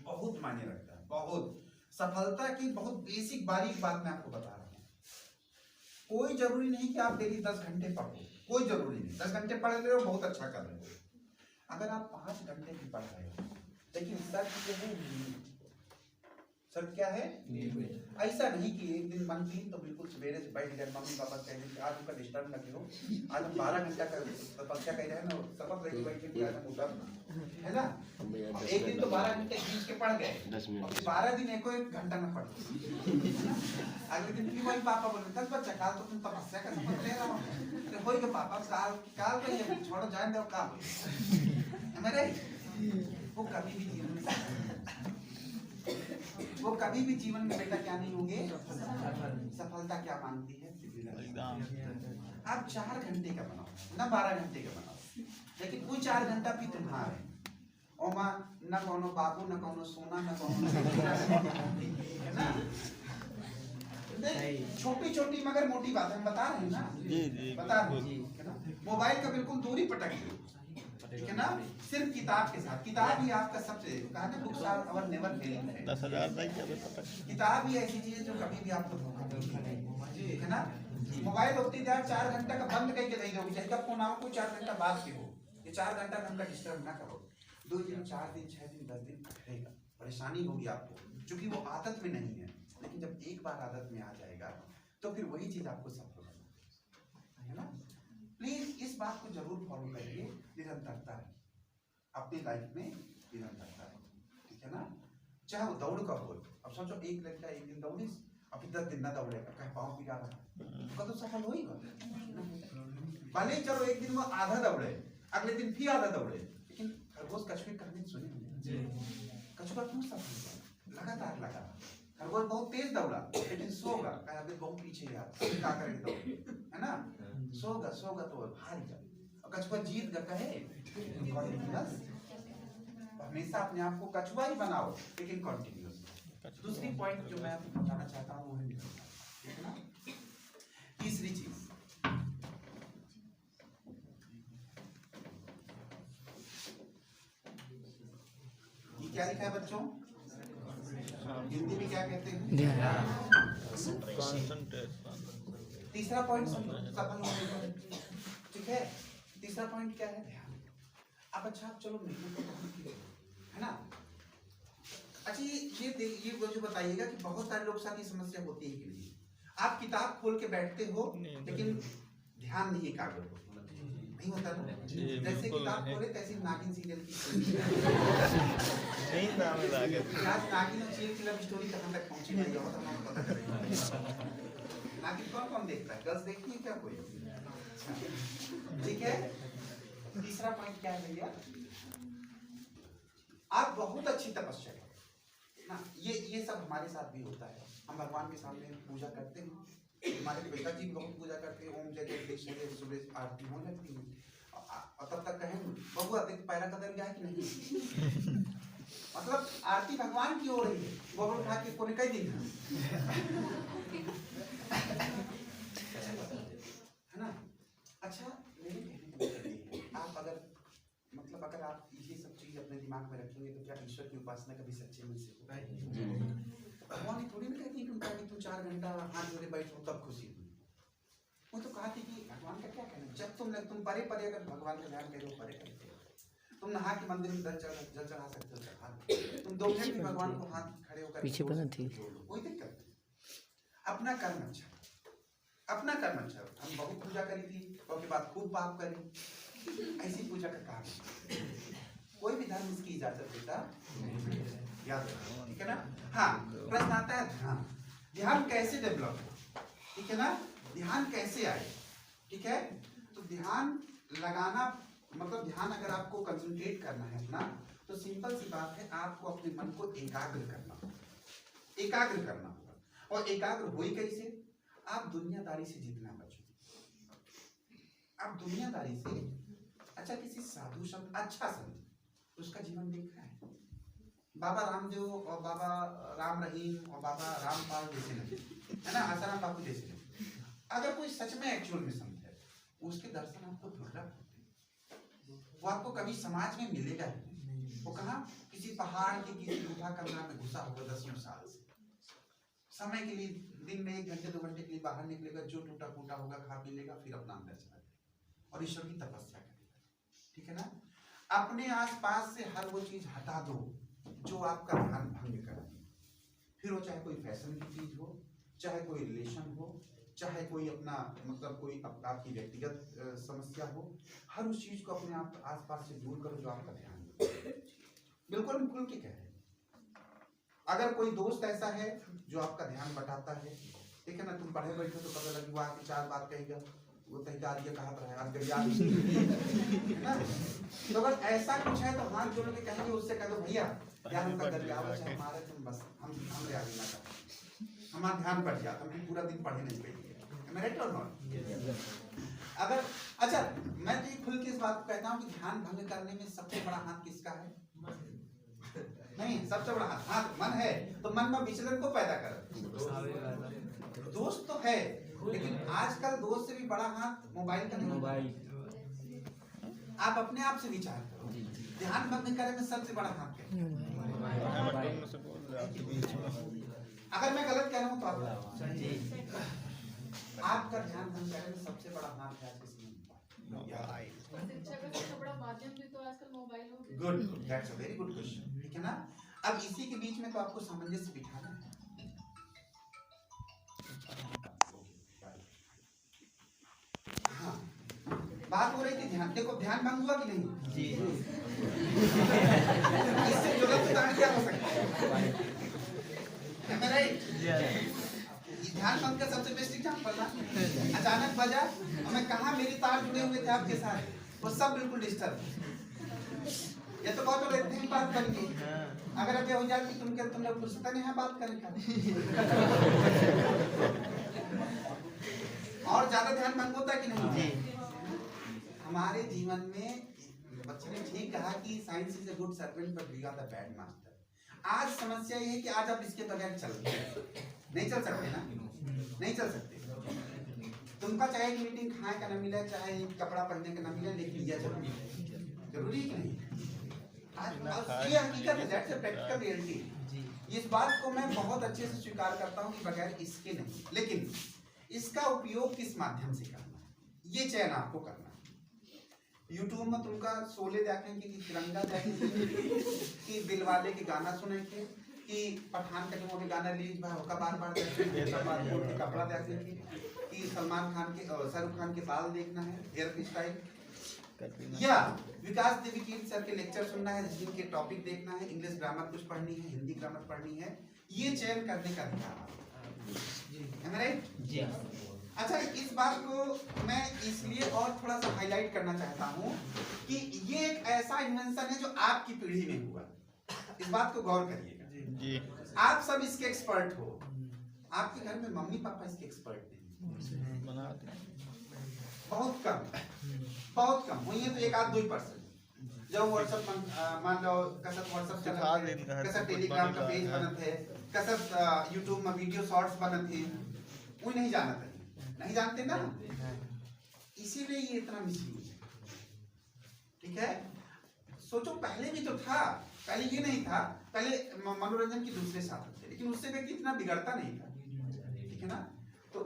बहुत मायने रखता है, बहुत। सफलता की बहुत बेसिक बारीक बात मैं आपको बता रहा हूँ। कोई जरूरी नहीं कि आप डेली 10 घंटे पढ़ो, कोई जरूरी नहीं। 10 घंटे पढ़ रहे हो बहुत अच्छा कर रहे हो। अगर आप 5 घंटे भी पढ़ रहे हो, लेकिन शर्त ये है, शर्त क्या है? ऐसा नहीं कि एक दिन मन की तो बिल्कुल सवेरे से बैठ गए, मम्मी पापा कह रहे कि आज उनका डिस्टर्ब न करो, आज हम 12 घंटा का तपस्या कह रहे हैं ना, शपथ लेके बैठे कि आज हम उठना है ना। एक दिन तो 12 घंटे खींच के पढ़ गए, और 12 दिन एको एक घंटा न पढ़े। अगले दिन फिर वही पापा बोले, कल बच्चा काल तो तुम तपस्या का शपथ ले रहा हो, हो गया पापा, काल का ये छोड़ो, जाए दो काल मेरे। वो कभी भी जीवन में बेटा क्या नहीं होंगे, सफलता क्या मांगती है? आप 4 घंटे का बनाओ ना 12 घंटे का बनाओ, लेकिन कोई 4 घंटा भी तुम्हारे और माँ न कोनो बाबू, न कोनो सोना, न कोनो है ना। छोटी छोटी मगर मोटी बात हम बता रहे हैं ना, बता रहे हैं। मोबाइल का बिल्कुल दूरी पटक दो, ठीक है ना। सिर्फ किताब के साथ, किताब ही आपका सबसे, कहा ना books are our never failing है। 10,000 किताब ही ऐसी चीज है जो कभी भी आपको धोखा नहीं देगी, ठीक है ना। मोबाइल होती है 4 घंटा का बंद करके नहीं दोगे, चाहे कब फोन आओ, कोई 4 घंटा बाद के हो, ये 4 घंटा हमका डिस्टर्ब ना करो। 2 दिन 4 दिन 6 दिन 10 दिन रहेगा, परेशानी होगी आपको, क्योंकि वो आदत में नहीं है। लेकिन जब एक बार आदत में आ जाएगा तो फिर वही चीज आपको सफल है ना। प्लीज इस बात को जरूर फॉलो करिए, निरंतरता अपनी लाइफ में निरंतरता, ठीक है ना। चाहे वो दौड़ का हो, अब सोचो एक लड़का एक दिन दौड़ी और फिर 10 दिन ना दौड़ेगा, कहीं पाँव पिटा रहा तो सफल होगा। भले ही चलो एक दिन वो आधा दौड़े, अगले दिन फिर आधा दौड़े, लेकिन खरगोश कछुए कहानी सुने, कछुआ क्यों सफल लगातार लगा। खरगोश बहुत तेज दौड़ा लेकिन सोगा, कहा अभी बहुत पीछे यार, क्या करेंगे दौड़, है ना। सोगा सोगा तो हार गया, और कछुआ जीत गया, कहे हमेशा अपने आप को कछुआ ही बनाओ, लेकिन कंटिन्यूअस। दूसरी पॉइंट जो मैं आपको बताना चाहता हूँ वो है, ठीक है ना। तीसरी चीज, ये क्या लिखा है बच्चों? हिंदी में क्या कहते हैं? तीसरा पॉइंट सफल होने का, ठीक है। तीसरा पॉइंट क्या है? ध्यान। अब अच्छा चलो मेहनत तो बहुत की है ना। अच्छा ये मुझे बताइएगा कि बहुत सारे लोग साथ ये समस्या होती है कि नहीं, आप किताब खोल के बैठते हो लेकिन ध्यान नहीं एकाग्र हो, नहीं होता ना। जैसे किताब खोले तैसे नागिन सीरियल की नागिन और चील की लव स्टोरी कहाँ तक पहुंची नहीं हो तो हम पता करेंगे। नागिन कौन कौन देखता है? गर्ल्स देखती है क्या कोई? ठीक है। तीसरा पॉइंट क्या है भैया? आप बहुत अच्छी तपस्या करो ना, ये सब हमारे साथ भी होता है। हम भगवान के सामने पूजा करते हैं, हमारे बेटा जी बहुत पूजा करते हैं, ओम जय जगदीश सुबह आरती हो लगती है, और तब तक कहें बबुआ देख पैरा कदर गया कि नहीं, मतलब आरती भगवान की हो रही है, गोबर उठा के कोने कई दिन है ना। अच्छा मेरे कहने का आप अगर आप ये सब चीज अपने दिमाग में रखेंगे तो क्या ईश्वर की उपासना कभी सच्चे मन से होगा? भगवान थोड़ी ना कहती कि तुम 4 घंटा हाथ जोड़े बैठो तब खुशी हुई। वो तो कहा थी कि भगवान का क्या कहना, जब तुम परे परे अगर भगवान का ध्यान करो परे करते हो, तुम नहा के मंदिर में जल चढ़ा सकते हो, चढ़ा, तुम 2 मिनट भी भगवान को हाथ खड़े होकर पीछे बना थी, कोई दिक्कत नहीं। अपना कर्म अच्छा, अपना कर्म अच्छा। हम बहुत पूजा करी थी और के बाद खूब पाप करी, ऐसी पूजा का काम कोई भी धर्म इसकी इजाजत देता याद रखो, ठीक है ना। हाँ प्रश्न आता है ध्यान, ध्यान कैसे डेवलप हो, ठीक है ना, ध्यान कैसे आए, ठीक है। तो ध्यान लगाना मतलब ध्यान अगर आपको कंसंट्रेट करना है अपना, तो सिंपल सी बात है, आपको अपने मन को एकाग्र करना होगा। और एकाग्र हो ही कैसे? आप दुनियादारी से जितना बचो, आप दुनियादारी से, अच्छा किसी साधु संत, अच्छा संत, उसका जीवन देखा है? बाबा रामदेव और बाबा राम रहीम और बाबा रामपाल जैसे नहीं, है ना, आसाराम बापू जैसे नहीं। अगर कोई सच में एक्चुअल में संत है, उसके दर्शन आपको दुर्लभ होते हैं, वो आपको कभी समाज में मिलेगा ही, वो कहाँ, किसी पहाड़ की किसी गुफा कमरा में घुसा होगा 10 साल से, समय के लिए दिन में 1 घंटे 2 घंटे के लिए बाहर निकलेगा, जो टूटा फूटा होगा खा पी लेगा, फिर अपना अंदर चला जाएगा और ईश्वर की तपस्या करेगा। ठीक है ना। अपने आसपास से हर वो चीज हटा दो जो आपका ध्यान भंग करे, फिर वो चाहे कोई फैशन की चीज हो, चाहे कोई रिलेशन हो, चाहे कोई अपना मतलब कोई आपकी व्यक्तिगत समस्या हो, हर उस चीज को अपने आप आसपास से दूर करो जो आपका ध्यान दे। बिल्कुल खुल के कह रहे हैं। अगर कोई दोस्त ऐसा है जो आपका ध्यान बटाता है, ठीक है ना, तुम पढ़े बैठे तो पता लगे वो आके 4 बात कहेगा, वो तैयार ये कहा रहा है आज याद है ना। तो अगर ऐसा कुछ है तो हाथ जोड़ के कहेंगे, उससे कह दो भैया यार उनका दरियावत है हमारे, तुम बस हम याद ना कर, हमारा ध्यान बढ़ जाता, हम पूरा दिन पढ़े नहीं पाएंगे। राइट और नॉट? अगर अच्छा मैं तो ये खुल के इस बात को कहता हूँ कि ध्यान भंग करने में सबसे बड़ा हाथ किसका है? नहीं, सबसे बड़ा हाथ मन है, तो मन में विचलन को पैदा कर। दोस्त तो है, लेकिन आजकल दोस्त से भी बड़ा हाथ मोबाइल का नहीं। आप अपने आप से विचार करो, ध्यान भंग करने में सबसे बड़ा हाथ है। अगर मैं गलत कह रहा हूँ तो आपका ध्यान भंग करने में सबसे बड़ा हाथ है good, that's a very good question. ठीक है ना। अब इसी के बीच में तो आपको सामंजस्य बिठाना है। हाँ, बात हो रही थी ध्यान, देखो ध्यान भंग हुआ कि नहीं जी। इससे ज्वलंत उदाहरण क्या हो सकता है राइट? ध्यान भंग का सबसे बेस्ट एग्जांपल ना, अचानक बजा और मैं कहा मेरे तार जुड़े हुए थे आपके साथ, वो सब बिल्कुल डिस्टर्ब। ये तो बहुत रहते हैं बात बन गई। अगर अब हो जाए कि तुमने फुर्सत नहीं है बात करने का और ज्यादा ध्यान भंग होता है कि नहीं? हमारे जीवन में बच्चे ने ठीक कहा कि science is a good servant but we are the bad master. आज समस्या ये है कि आज आप इसके बगैर नहीं चल सकते ना, नहीं चल सकते। तुमका चाहे मीटिंग खाए का ना मिले, चाहे कपड़ा पहनने का ना मिले, लेकिन यह जरूरी कि नहीं? आज ये हकीकत है, दैट्स अ प्रैक्टिकल रियलिटी। इस बात को मैं बहुत अच्छे से स्वीकार करता हूँ कि बगैर इसके नहीं, लेकिन इसका उपयोग किस माध्यम से करना है ये चयन आपको करना है। यूट्यूब में तुमका शोले देखेंगे कि तिरंगा देखेंगे कि दिलवाले के गाना सुनेंगे कि पठान का जो भी गाना रिलीज हुआ होगा बार-बार देखेंगे, कपड़ा देखेंगे कि सलमान खान के शाहरुख खान के बाल देखना है, हेयर स्टाइल, या विकास देवी की सर के लेक्चर सुनना है, रीजनिंग के टॉपिक देखना है, इंग्लिश ग्रामर कुछ पढ़नी है, हिंदी ग्रामर पढ़नी है, ये चयन करने का अधिकार है राइट जी। अच्छा, इस बात को मैं इसलिए और थोड़ा सा हाईलाइट करना चाहता हूँ कि ये एक ऐसा इन्वेंशन है जो आपकी पीढ़ी में हुआ। इस बात को गौर करिएगा जी। आप सब इसके एक्सपर्ट हो, आपके घर में मम्मी पापा इसके एक्सपर्ट नहीं, बहुत कम हुई है, तो 1-2% जब व्हाट्सएप मान लो कसत व्हाट्सएप चला है, कसत टेलीग्राम का पेज बनत है, कसत यूट्यूब में वीडियो शॉर्ट्स बनत है, वो नहीं जानते नहीं जानते ना, इसीलिए ये इतना मिसयूज है। ठीक है, सोचो पहले भी तो था, पहले ये नहीं था, पहले मनोरंजन के दूसरे साधन थे, लेकिन उससे व्यक्ति इतना बिगड़ता नहीं था। ठीक है ना। तो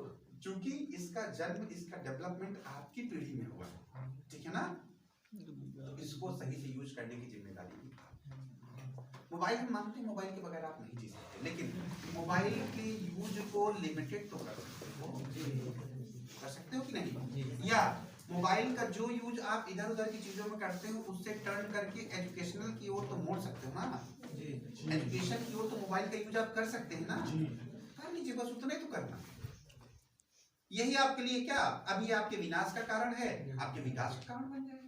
चूंकि इसका जन्म, इसका डेवलपमेंट आपकी पीढ़ी में हुआ है, ठीक है ना, तो इसको सही से यूज करने की जिम्मेदारी मोबाइल। हम मानते हैं मोबाइल के बगैर आप नहीं जी सकते, लेकिन मोबाइल के यूज को लिमिटेड तो कर सकते हो कि नहीं? या मोबाइल का जो यूज आप इधर उधर की चीजों में करते हो उससे टर्न करके एजुकेशनल की ओर तो मोड़ सकते हो ना। एजुकेशन की ओर तो मोबाइल का यूज आप कर सकते हैं ना, कर लीजिए, बस उतना ही तो करना। यही आपके लिए क्या अभी आपके विनाश का कारण है, आपके विकास का कारण बन जाएगा।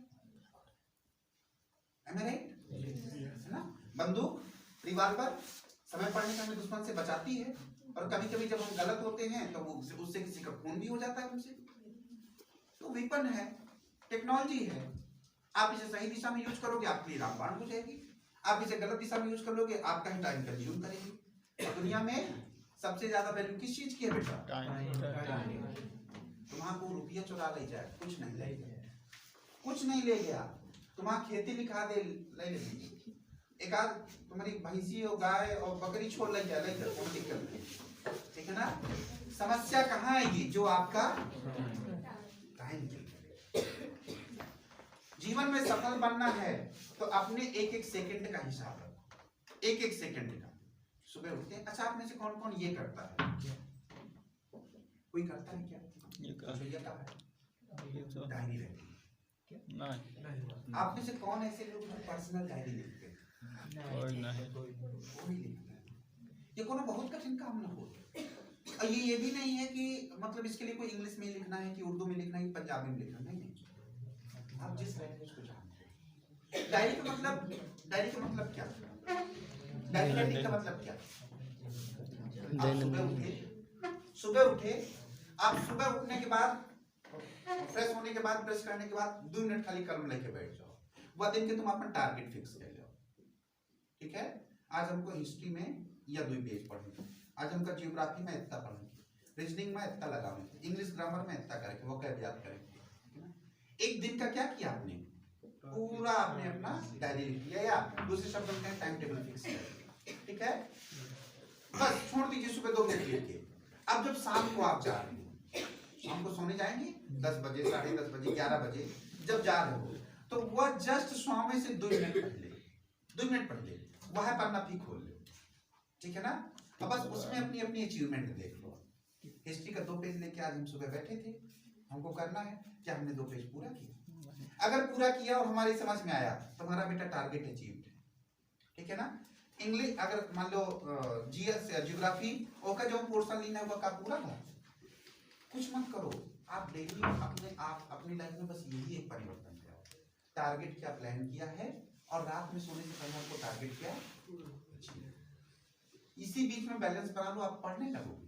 है ना। बंदूक, रिवॉल्वर समय पड़ने का हमें दुश्मन से बचाती है, और कभी कभी जब हम गलत होते हैं तो उससे किसी का खून भी हो जाता है हमसे। तो वेपन है, टेक्नोलॉजी है, आप इसे सही दिशा में यूज करोगे आपके लिए रामबाण हो जाएगी, आप इसे गलत दिशा में यूज करोगे आपका ही टाइम कंज्यूम करेगी। और दुनिया में सबसे ज्यादा वैल्यू किस चीज की है बेटा? तुम्हारा रुपया चुरा ले जाए, कुछ नहीं ले गया, कुछ नहीं ले गया, तुम्हारा खेती लिखा दे ले लेंगे, एक आध तुम्हारी भैंसी और गाय और बकरी छोड़ ले जाए कोई दिक्कत नहीं, ठीक है ना। समस्या कहाँ आएगी, जो आपका जीवन में सफल बनना है तो अपने एक एक सेकंड का हिसाब रखो, एक एक सेकंड का। सुबह उठते हैं, अच्छा आप में से कौन कौन ये करता है, कोई करता है क्या, ये क्या है, डायरी रहती है। आप में से कौन ऐसे लोग जो पर्सनल डायरी लिखते हैं, कोई नहीं लिखता है। ये कोनो बहुत कठिन काम ना हो। और ये भी नहीं है कि मतलब इसके लिए कोई इंग्लिश में लिखना है कि उर्दू में लिखना है, पंजाबी में लिखना नहीं, आप जिस लैंग्वेज को जानते हैं। डायरी का मतलब क्या, डायरी राइटिंग का मतलब क्या, आप सुबह उठे, आप सुबह उठने के बाद फ्रेश होने के बाद ब्रश करने के बाद 2 मिनट खाली कलम लेके बैठ जाओ, वह दिन के तुम अपना टारगेट फिक्स कर लो, ठीक है। आज हमको हिस्ट्री में या 2 पेज पढ़ने, आज हमको जियोग्राफी में इतना पढ़ने, रीजनिंग में इतना लगाने, इंग्लिश ग्रामर में इतना करके वो क्या याद करेंगे। एक दिन का क्या किया आपने, पूरा आपने अपना डायरी लिख लिया, या दूसरे शब्द में टाइम टेबल फिक्स किया, ठीक है। बस छोड़ दीजिए सुबह 2 मिनट लिख के। अब जब शाम को आप जा रहे हो, शाम को सोने जाएंगे 10 बजे, 10:30 बजे, 11 बजे जब जा रहे हो, तो वह जस्ट सोने से 2 मिनट पहले, 2 मिनट पहले वह पन्ना भी खोल लो, ठीक है ना। अब बस उसमें अपनी अपनी अचीवमेंट देख लो। हिस्ट्री का 2 पेज लेके आज हम सुबह बैठे थे, हमको करना है क्या, हमने 2 पेज पूरा किया। अगर पूरा किया और हमारी समझ में आया तो हमारा बेटा टारगेट अचीव्ड है, ठीक है ना। इंग्लिश अगर मान लो जीएस जियोग्राफी ओका जो पोर्शन लेना है वो का पूरा है, कुछ मत करो आप डेली अपनी लाइफ में बस यही एक परिवर्तन करो, टारगेट क्या प्लान किया है और रात में सोने से पहले आपको टारगेट क्या, इसी बीच में बैलेंस बना लो। आप पढ़ने लगोगे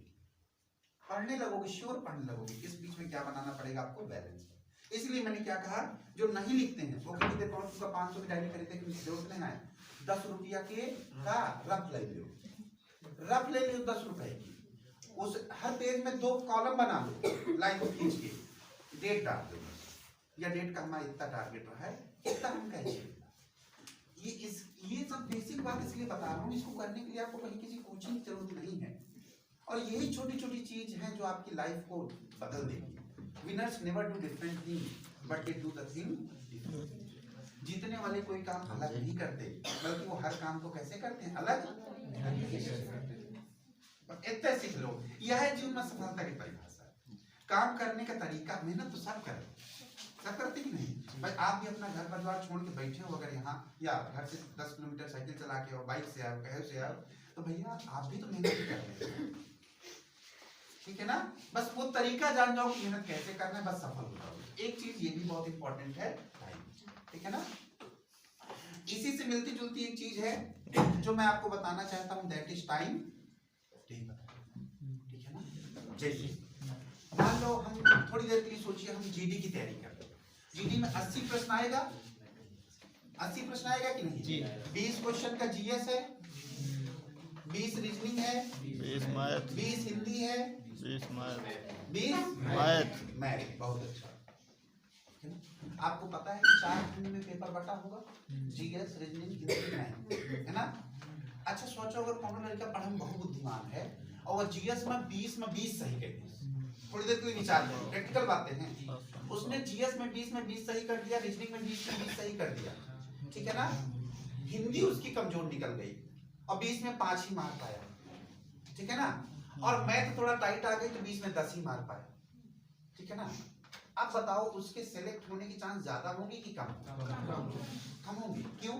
श्योर पढ़ने लगोगे। इस बीच में क्या बनाना पड़ेगा आपको, बैलेंस। इसलिए मैंने क्या कहा, जो नहीं लिखते हैं वो कहते हैं 500 की डायरी खरीदे कि जरूरत नहीं है, 10 रुपया के का रफ ले लो, 10 रुपए की। उस हर पेज में 2 कॉलम बना लो, लाइन को खींच के डेट डाल दो, या डेट का हमारा इतना टारगेट रहा है, इतना हम कहेंगे। ये सब बेसिक बात इसलिए बता रहा हूँ, इसको करने के लिए आपको कहीं किसी कोचिंग की जरूरत नहीं है। और यही छोटी छोटी चीज है जो आपकी लाइफ को बदल देगी। Winners never do different thing but they do the thing different. जीतने वाले कोई काम अलग नहीं करते, बल्कि वो हर काम को कैसे करते हैं, अलग इतना सीख लो। यह है जीवन में सफलता की परिभाषा। काम करने का तरीका, मेहनत तो सब करें, सब करते कि नहीं भाई। आप भी अपना घर परिवार छोड़ के बैठे हो अगर यहाँ, या घर से 10 किलोमीटर साइकिल चला के और बाइक से आओ, कहे से आओ, तो भैया आप भी तो मेहनत कर रहे हैं, ठीक है ना। बस वो तरीका जान जाओ कि मेहनत कैसे करना है, बस सफल हो जाओगे। एक चीज ये भी बहुत इंपॉर्टेंट है, टाइम, ठीक है ना। इसी से मिलती जुलती एक चीज है जो मैं आपको बताना चाहता हूँ, दैट इज टाइम, ठीक है ना। जैसे मान लो हम थोड़ी देर के लिए सोचिए, हम जीडी की तैयारी कर रहे हैं, जीडी में 80 प्रश्न आएगा, 80 प्रश्न आएगा कि नहीं, 20 क्वेश्चन का जीएस है, 20 रीजनिंग है, 20 हिंदी है, 20 मैथ। बहुत अच्छा, आपको पता है 4 खंड में पेपर बटा होगा, जीएस, रीजनिंग, हिंदी, मैथ, है ना। अच्छा सोचो अगर कौन लड़का पढ़ने में बहुत बुद्धिमान है और वह जीएस में 20 सही कर दिया, थोड़ी देर के लिए विचार करो, प्रैक्टिकल बातें हैं। उसने जीएस में 20 सही कर दिया, रीजनिंग में 20 सही कर दिया, ठीक है ना। हिंदी उसकी कमजोर निकल गई और 20 में 5 ही मार पाया, ठीक है ना। और मैथ थोड़ा टाइट आ गई तो 20 में 10 ही मार पाया, ठीक है ना। अब बताओ उसके सिलेक्ट होने की चांस ज्यादा होंगी कि कम होंगी, क्यों?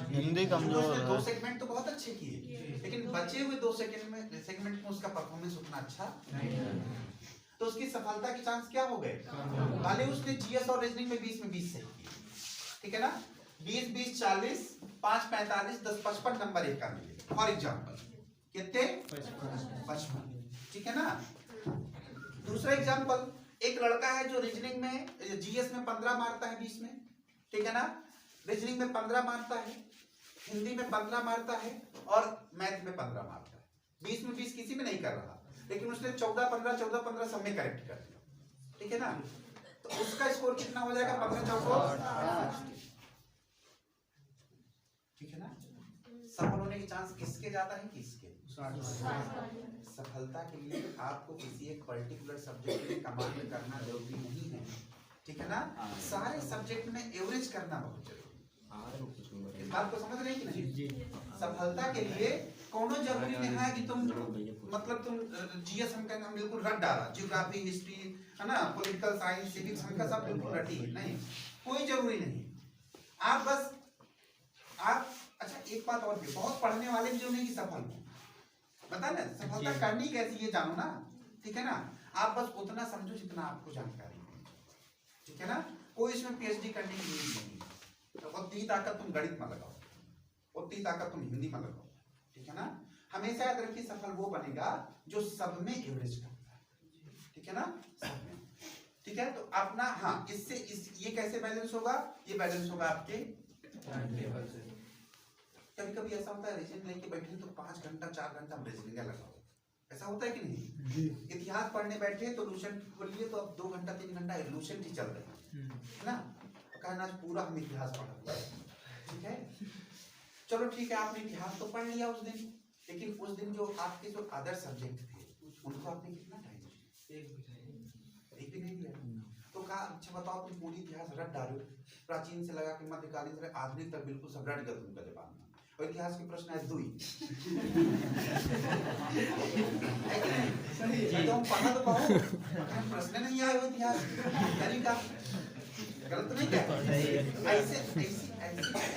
हिंदी कमजोर है। 2 सेगमेंट तो बहुत अच्छे किए, लेकिन बचे हुए 2 सेगमेंट में उसका परफॉर्मेंस उतना अच्छा नहीं, तो उसकी सफलता की चांस क्या हो गए, भले उसने जीएस और रीजनिंग में 20 सही किए, ठीक है ना। 20 40 5 45 10 55 नंबर एक का मिले, फॉर एग्जाम्पल कितने, 55, ठीक है ना। दूसरा एग्जाम्पल, एक लड़का है जो रीजनिंग में जीएस में 15 मारता है 20 में, ठीक है ना। रीजनिंग में 15 मारता है, हिंदी में 15 मारता है और मैथ में 15 मारता है। 20 में 20 किसी में नहीं कर रहा, लेकिन उसने 14-15 सब में करेक्ट कर दिया, ठीक है ना। तो उसका स्कोर कितना हो जाएगा, 15 14, ठीक है ना। सफल होने के चांस किसके ज्यादा है, किसके? सफलता के लिए आपको किसी एक पर्टिकुलर सब्जेक्ट में कमांड करना जरूरी नहीं है, ठीक है ना। सारे सब्जेक्ट में एवरेज करना बहुत जरूरी है। इस बात को समझ रहे हैं कि नहीं? सफलता के लिए कोनो जरूरी नहीं है कि तुम मतलब तुम जीएस हम कहना बिल्कुल रट डाला, ज्योग्राफी, हिस्ट्री, है ना, पॉलिटिकल साइंस, सिविक्स हमका सब बिल्कुल रटी है, नहीं, कोई जरूरी नहीं। आप बस आप अच्छा एक बात और भी, बहुत पढ़ने वाले भी जो नहीं कि सफल हो, पता ना सफलता करनी कैसी ये जानो ना, ठीक है ना। आप बस उतना समझो जितना आपको जानकारी है, ठीक है ना। कोई इसमें पीएचडी करने की जरूरत नहीं है। तो उतनी ताकत तुम गणित में लगाओ, उतनी ताकत तुम हिंदी में लगाओ, ठीक है ना। हमेशा याद रखिए सफल वो बनेगा जो सब में एवरेज करता है, ठीक है ना, सब में, ठीक है। तो अपना हाँ इससे ये कैसे बैलेंस होगा, ये बैलेंस होगा आपके टाइम टेबल से। कभी कभी ऐसा होता है रीजनिंग लेके बैठे तो 5 घंटा 4 घंटा रीजनिंग लगाओ, ऐसा होता है कि नहीं? इतिहास पढ़ने बैठे तो लूसेंट खोलिए तो अब 2 घंटा 3 घंटा लूसेंट ही चल रहे हैं, है ना। कहना आज पूरा हम इतिहास पढ़ा हुआ है, ठीक है। चलो ठीक है, आपने इतिहास तो पढ़ लिया उस दिन, लेकिन उस दिन जो आपके जो अदर सब्जेक्ट थे उनको आपने कितना टाइम दिया? एक भी नहीं दिया। तो कहा अच्छा बताओ तुम पूरी इतिहास रट डालो, प्राचीन से लगा के मध्यकालीन से आधुनिक तक बिल्कुल सब रट गए तुमका जवाब में, और इतिहास के प्रश्न है 2 तो हम पढ़ा तो पाओ, प्रश्न नहीं आए वो इतिहास तरीका गलत नहीं क्या? ऐसे ऐसी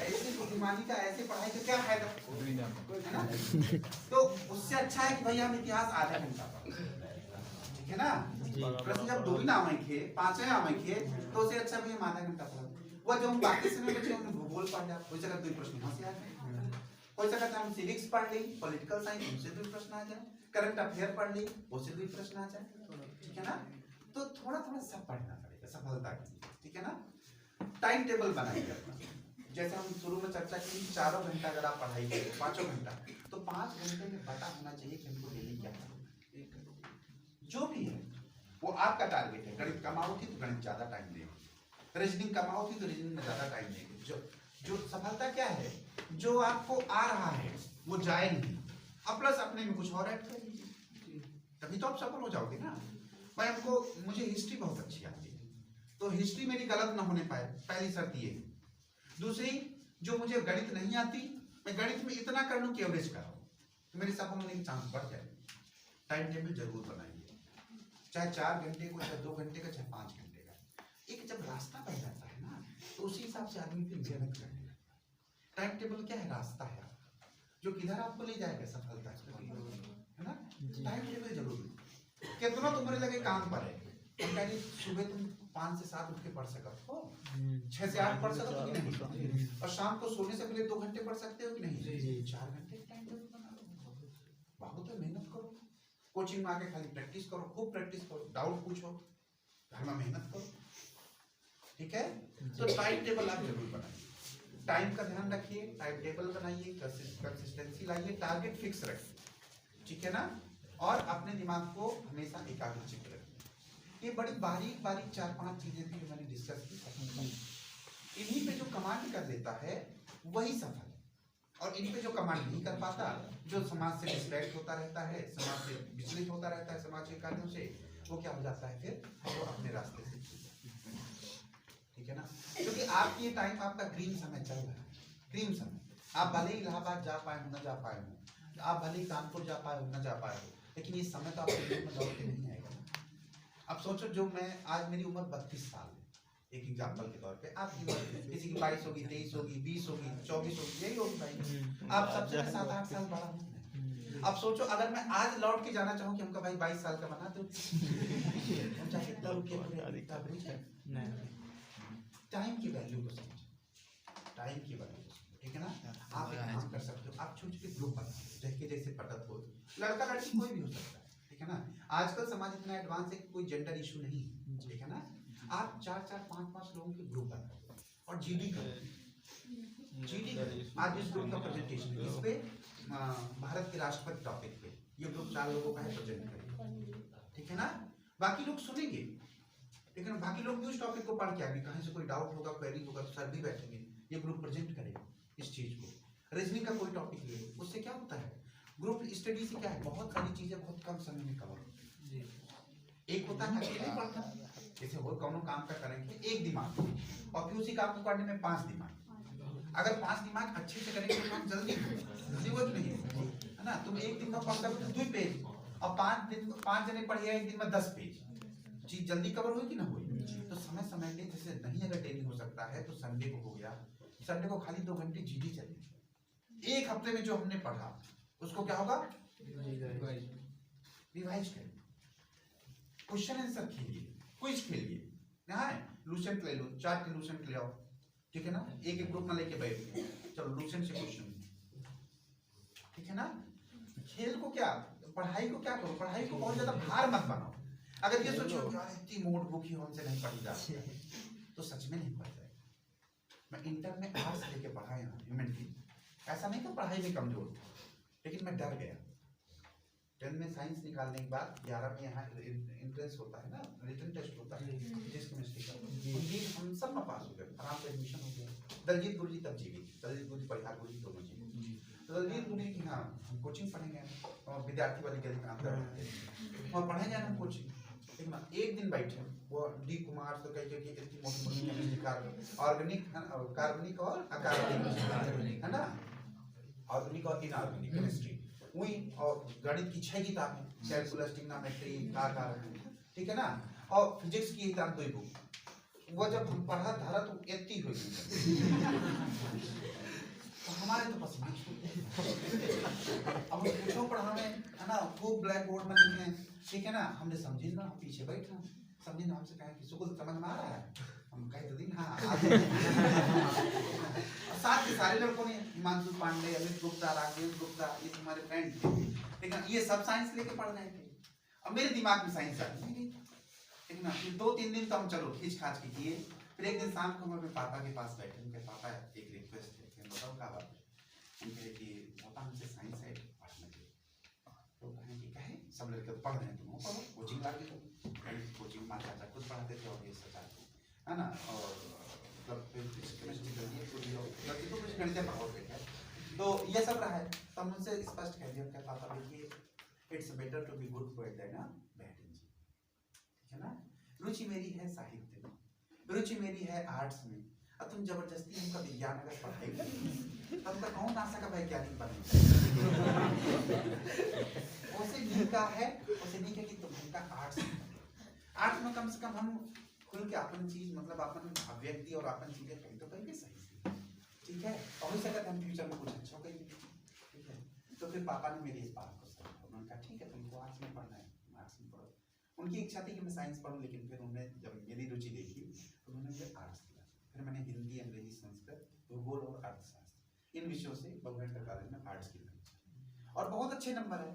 ऐसी बुद्धिमानी का ऐसे पढ़ाई का क्या फायदा, है ना। तो उससे अच्छा है कि भाई हम इतिहास आधा घंटा पढ़ें, ठीक है ना। प्रश्न जब 2 ही नाम थे 5 नाम थे तो उससे अच्छा भाई हम आधा घंटा पढ़ें। वो जो हम बाकी समय बचे हमने भूगोल पढ़ लिया, कोई जगह 2 प्रश्न वहां से आ जाए, कोई जगह हम सिविक्स पढ़ ली, पॉलिटिकल साइंस उससे 2 प्रश्न आ जाए, करंट अफेयर पढ़ ली उससे 2 प्रश्न आ जाए, ठीक है ना। तो थोड़ा थोड़ा सब पढ़ना पड़ेगा सफलता के लिए, ठीक है ना। टाइम टेबल बनाइए अपना, जैसे हम शुरू में चर्चा की 4 घंटा अगर आप पढ़ाई करें 5 घंटा, तो 5 घंटे में पता होना चाहिए कि हमको डेली क्या करना, जो भी है वो आपका टारगेट है। गणित कमाओ थी तो गणित ज्यादा टाइम देंगे, रीजनिंग कमाओ थी तो रीजनिंग में ज्यादा टाइम देंगे। जो सफलता क्या है, जो आपको आ रहा है वो जाए नहीं, अब प्लस अपने में कुछ और ऐड कर लीजिए, तभी तो आप सफल हो जाओगे ना। भाई मुझे हिस्ट्री बहुत अच्छी आती है तो हिस्ट्री मेरी गलत ना होने पाए, पहली शर्त ये है। दूसरी, जो मुझे गणित नहीं आती मैं गणित में इतना कर लूं कि एवरेज कराऊं, तो मेरे सफल होने के चांस बढ़ जाए। टाइम टेबल जरूर बनाइए, चाहे 4 घंटे को, चाहे 2 घंटे का, चाहे 5 घंटे का। एक जब रास्ता बन जाता है ना तो उसी हिसाब से आदमी फिर मेहनत करने लगता है। टाइम टेबल क्या है, रास्ता है जो किधर आपको ले जाएगा सफलता, है ना। टाइम टेबल जरूर, कितना तुम्हारे लगे काम पर है, हम कहेंगे सुबह तुम 5 से 7 उठ के पढ़ सकते हो, 6 से 8 पढ़ सकते हो कि नहीं, और शाम को सोने से पहले 2 घंटे पढ़ सकते हो कि नहीं, 4 घंटे टाइम टेबल बना लो, बहुत है, मेहनत करो, कोचिंग में आके खाली प्रैक्टिस करो, खूब प्रैक्टिस करो, डाउट पूछो, घर में मेहनत करो, ठीक है। तो टाइम टेबल आप जरूर बनाइए, टाइम का ध्यान रखिए, टाइम टेबल बनाइए, कंसिस्टेंसी लाइए, टारगेट फिक्स रखिए, ठीक है ना। और अपने दिमाग को हमेशा एकाग्रचित्त रखिए। ये बड़ी बारीक बारीक 4-5 चीजें थी जो मैंने डिस्कस की, इन्हीं पे जो कमांड कर लेता है वही सफल है, और इन पे जो कमांड नहीं कर पाता, जो समाज से डिस्ट्रैक्ट होता रहता है, समाज से विचलित होता रहता है, समाज के कार्यों से, वो क्या हो जाता है, फिर वो अपने रास्ते से, ठीक है ना। क्योंकि आपकी ये टाइम आपका ग्रीन समय चल रहा है, ग्रीन समय। आप भले ही इलाहाबाद जा पाए हो, न जा पाए हो, आप भले ही कानपुर जा पाए हो, न जा पाए हो, लेकिन ये समय तो आपके जीवन में दौड़ के नहीं आएगा। अब सोचो, जो मैं आज मेरी उम्र 32 साल है, एक एग्जाम्पल के तौर पे, आपकी उम्र किसी की 22 होगी, 23 होगी, 20 होगी, 24 होगी, यही होगी भाई, आप सबसे 7-8 साल बड़ा हूँ। अब सोचो अगर मैं आज लौट के जाना चाहूँ कि हमका भाई 22 साल का बना, तो टाइम की वैल्यू को समझो, टाइम की वैल्यू को समझो, ठीक है ना। आप एक काम कर सकते हो, आप छोटे-छोटे ग्रुप बनाओ, जैसे जैसे पटत हो, लड़का लड़की कोई भी हो सकता है, ठीक है ना। आजकल समाज इतना एडवांस है कि कोई जेंडर इशू नहीं, ठीक है ना। आप 4-4, 5-5 लोगों के ग्रुप बनाओ और जीडी करो, जीडी करो। आज इस ग्रुप का प्रेजेंटेशन इस पे भारत के राष्ट्रपति टॉपिक पे, ये ग्रुप 4 लोगों का है, प्रेजेंट करेंगे, ठीक है ना। बाकी लोग सुनेंगे, लेकिन बाकी लोग भी उस टॉपिक को पढ़ के आएंगे, कहीं से कोई डाउट होगा, क्वेरी होगा, तो सर भी बैठेंगे, ये ग्रुप प्रेजेंट करेगा इस चीज को, रीजनिंग का कोई टॉपिक ले, उससे क्या होता है, ग्रुप स्टडी से क्या है, बहुत सारी चीजें बहुत कम समय में कवर होती है। एक होता है अकेले पढ़ना, जैसे हो कोनो काम का करेंगे एक दिमाग, और फिर उसी काम को करने में 5 दिमाग। अगर 5 दिमाग अच्छे से करेंगे तो काम जल्दी जरूरत नहीं है ना। तुम एक दिन में पढ़ तो 2 पेज, और 5 जने पढ़िए एक दिन में 10 पेज, चीज जल्दी कवर होगी ना होगी। तो समय समय पे जैसे नहीं अगर डेली हो सकता है तो संडे को हो गया, संडे को खाली 2 घंटे जीडी चलेगी। एक हफ्ते में जो हमने पढ़ा उसको क्या होगा, रिवाइज करें, क्वेश्चन आंसर खेलिए, क्विज खेलिए, यहाँ लूसेंट ले लो, 4 के लूसेंट ले आओ, ठीक है ना, एक एक ग्रुप में लेके बैठिए, चलो लूसेंट से क्वेश्चन, ठीक है ना। खेल को क्या, पढ़ाई को क्या करो, पढ़ाई को बहुत ज्यादा भार मत बनाओ। अगर ये सोचो यार इतनी मोट बुक ही हमसे नहीं पढ़ी जाती है, तो सच में नहीं पढ़ जाएगा। मैं इंटर में आर्ट्स लेके पढ़ा यहाँ ह्यूमैनिटी, ऐसा नहीं कि पढ़ाई में कमजोर था, लेकिन मैं डर गया। 10 में साइंस निकालने के बाद 11 में यहाँ इंट्रेंस होता है ना, रिटन टेस्ट होता है फिजिक्स केमिस्ट्री का, ये हम सब में पास हो गए, आराम से एडमिशन हो गया। दलजीत गुरुजी तब जीवी, दलजीत गुरुजी परिहार गुरुजी दोनों जीवी। दलजीत गुरुजी की हाँ हम कोचिंग पढ़ेंगे, और विद्यार्थी वाली गली में अंदर और पढ़ेंगे हम कोचिंग, ठीक ना। एक दिन बैठे वो डी कुमार तो कह के इतनी मोटी केमिस्ट्री ऑर्गेनिक कार्बनिक और अकार्बनिक है ना, ऑर्गेनिक और इनऑर्गेनिक केमिस्ट्री वही, और गणित की 6 किताबें, कैलकुलस, ट्रिग्नोमेट्री, ठीक है ना, और फिजिक्स की किताब 2 बुक। वो जब हम पढ़ा धारा तो इतनी हुई तो हमारे तो पसीने छूटे। अब पूछो पढ़ाने है ना, खूब ब्लैक बोर्ड में लिखे, ठीक है ना, हमने समझे ना, पीछे बैठा समझे ना, हमसे कहा कि सुकुल समझ में आ रहा है, हम कहे तो दिन हाँ साथ के सारे लड़कों ने, हिमांशु पांडे, अमित गुप्ता, राकेश गुप्ता, ये तुम्हारे फ्रेंड थे, ठीक है, ये सब साइंस लेके पढ़ रहे थे। अब मेरे दिमाग में साइंस आ गई, ठीक ना। फिर 2-3 दिन तो हम चलो खींच खाच के किए। फिर एक दिन शाम को हम अपने पापा के पास बैठे, उनके पापा एक रिक्वेस्ट है, बताओ क्या बात है। हम कहे कि पापा हमसे साइंस है पढ़ने के, तो कहें कि कहे सब लड़के पढ़ रहे हैं, तुम पढ़ो, कोचिंग ला दी, कोचिंग माँ चाचा खुद पढ़ाते थे और ये सचा है ना, और तो ये सब रहा है। तो हम उनसे स्पष्ट कह दिया कि पापा देखिए, it's better to be good poet than a bad engineer, ठीक है ना। रुचि मेरी है साहित्य में, रुचि मेरी है आर्ट्स में, अब तुम जबरदस्ती हमका विज्ञान अगर पढ़ाई तब तक कौन नासा का वैज्ञानिक बनेगा। उसे नहीं का है, उसे नहीं कि तुम हमका आर्ट्स में कम से कम हम खुल के अपन चीज मतलब अपन अभिव्यक्ति और अपन चीजें कहीं तो कहीं सही से, ठीक है, और हो सकता है हम फ्यूचर में कुछ अच्छा हो कहीं, ठीक है। तो फिर पापा ने मेरी इस बात को समझा, उन्होंने कहा ठीक है तुमको आर्ट्स में पढ़ना है, आर्ट्स में पढ़ो। उनकी इच्छा थी कि मैं साइंस पढ़ूं, लेकिन फिर उन्होंने जब मेरी रुचि देखी तो उन्होंने मुझे आर्ट्स दिया। फिर मैंने हिंदी, अंग्रेजी, संस्कृत, भूगोल और अर्थशास्त्र इन विषयों से गवर्नमेंट कॉलेज में आर्ट्स की परीक्षा, और बहुत अच्छे नंबर है।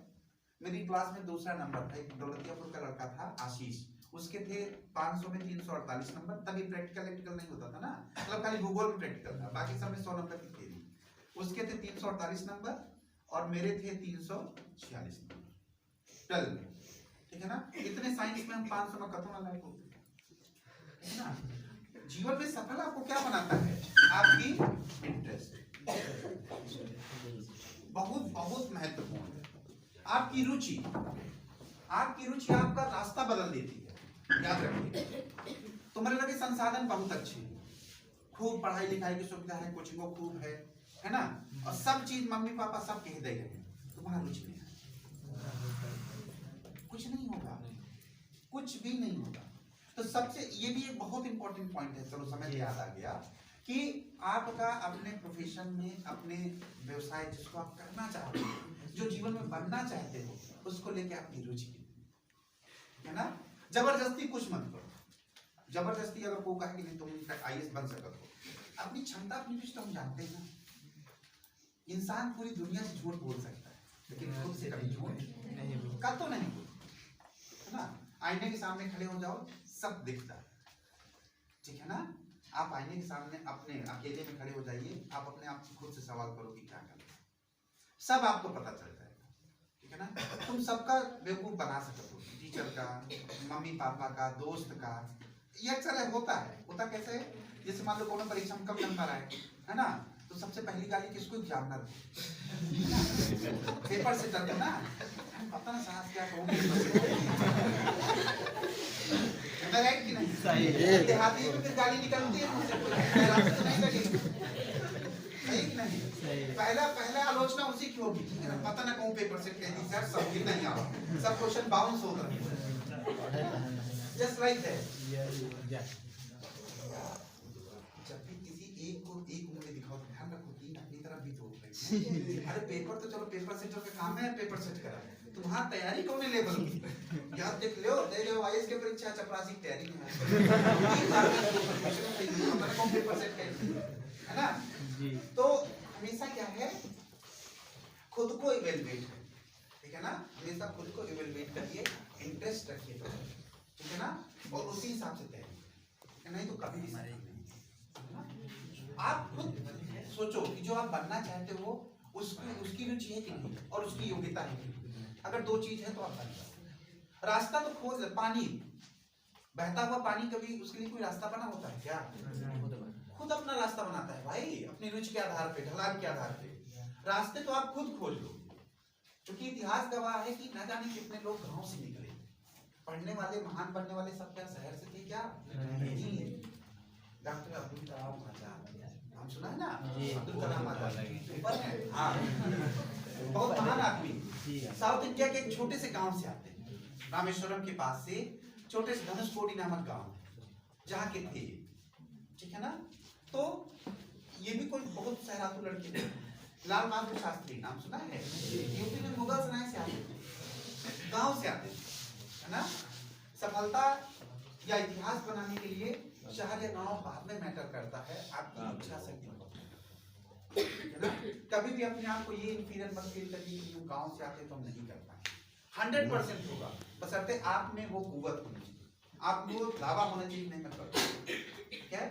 मेरी क्लास में दूसरा नंबर था, एक दौलतियापुर का लड़का था आशीष, उसके थे 500 में 348 नंबर, तभी प्रैक्टिकल नहीं होता था ना, मतलब खाली भूगोल में प्रैक्टिकल था, बाकी सब में 100 नंबर की थी। उसके थे 348 नंबर और मेरे थे 346 नंबर 12 में, ठीक है ना। इतने साइंस में हम 500 में कतों ना लायक होते, है ना। जीवन में सफल आपको क्या बनाता है, आपकी इंटरेस्ट, बहुत बहुत महत्वपूर्ण है। आपकी रुचि, आपकी रुचि आपका रास्ता बदल देती है, याद रखिए। तुम्हारे लगे संसाधन बहुत अच्छे हैं, खूब पढ़ाई लिखाई की सुविधा है, कोचिंगों खूब है ना, और सब चीज मम्मी पापा सब कह दे रहे हैं, तुम्हारा रुचि नहीं है, कुछ नहीं होगा, कुछ भी नहीं होगा। तो सबसे ये भी एक बहुत इंपॉर्टेंट पॉइंट है, चलो समय याद आ गया कि आपका अपने प्रोफेशन में, अपने व्यवसाय जिसको आप करना चाहते हो, जो जीवन में बनना चाहते हो, उसको लेके आपकी रुचि है ना। जबरदस्ती कुछ मत करो, जबरदस्ती अगर कोई कहे कि नहीं तुम आईएएस बन सकते हो, अपनी क्षमता अपनी रुचि हम जानते हैं ना। इंसान पूरी दुनिया से झूठ बोल सकता है, लेकिन खुद से कभी झूठ नहीं बोल, है ना। आईने के सामने खड़े हो जाओ, सब दिखता है, ठीक है ना। आप आईने के सामने अपने अकेले में खड़े हो जाइए, आप अपने आप से खुद से सवाल करो कि क्या करना, सब आपको पता चल जाएगा, ठीक है ना। तुम सबका बेवकूफ बना सकते हो, टीचर का, मम्मी पापा का, दोस्त का, ये अक्सर होता है। होता कैसे है, जैसे मान लो कोनो परीक्षा में कम नंबर आए, है ना, तो सबसे पहली गाली किसको? एग्जामिनर को। पेपर से डरते ना, पता ना साहब क्या कहूँगी। राइट कि नहीं? सही है। देहाती में फिर गाली निकलती है मुझसे, तो नहीं लगेगी। सही कि नहीं? पहला आलोचना उसी की होगी, ठीक है ना? पता ना कहूँ पेपर से कह दी सर सब भी नहीं आवा, सब क्वेश्चन बाउंस हो रहे हैं। Just like that. जब भी किसी एक को एक उंगली दिखाओ तो ध्यान रखो कि अपनी तरफ भी तो उठ रही है। अरे पेपर तो चलो पेपर सेटर का काम है, पेपर सेट करा, तुम्हारा तैयारी कौन है लेवल की? याद देख लो, दे लो आईएएस की परीक्षा, चपरासी की तैयारी में है। पेपर सेट है ना? तो हमेशा क्या है, खुद को इवेलुएट करिए, ठीक है ना? हमेशा खुद को इवेलुएट करिए, इंटरेस्ट रखिए, ठीक है ना? और उसी हिसाब से तैयारी, नहीं तो कभी भी नहीं। आप खुद सोचो कि जो आप बनना चाहते हो उसकी रुचि है कि नहीं, और उसकी योग्यता है कि नहीं। अगर दो चीज है तो आप बन जाओ। रास्ता तो खोज, पानी, बहता हुआ पानी कभी उसके लिए कोई रास्ता बना होता है क्या? खुद अपना रास्ता बनाता है भाई, अपनी रुचि के आधार पे, ढलान के आधार पे। रास्ते तो आप खुद खोज लो, क्योंकि इतिहास गवाह है कि न जाने कितने लोग गांव से निकले। पढ़ने वाले, महान बनने वाले सब क्या शहर से थे क्या? नहीं। डॉक्टर अब्दुल कलाम आजाद, नाम सुना है ना? अब्दुल कलाम आजाद ऊपर है, हाँ, बहुत महान आदमी। साउथ इंडिया के एक छोटे से गांव से आते हैं, रामेश्वरम के पास से छोटे से धनुषकोडी नामक गांव जहाँ के थे, ठीक है ना? तो ये भी कोई बहुत सहरातु लड़के थे। लाल बहादुर शास्त्री, नाम सुना है? यूपी में मुगल सराय से आते थे, गांव से आते थे, है ना? सफलता या इतिहास बनाने के लिए शहर या गांव बाद में मैटर करता है, आपकी इच्छा शक्ति, है ना? कभी भी अपने आप को ये इंफीरियर मत फील करिए कि हम गांव से आते तो हम नहीं कर पाए। 100% होगा, बशर्ते आप में वो कुव्वत होनी चाहिए, आप में वो दावा होना चाहिए, नहीं मैं कर, ठीक है?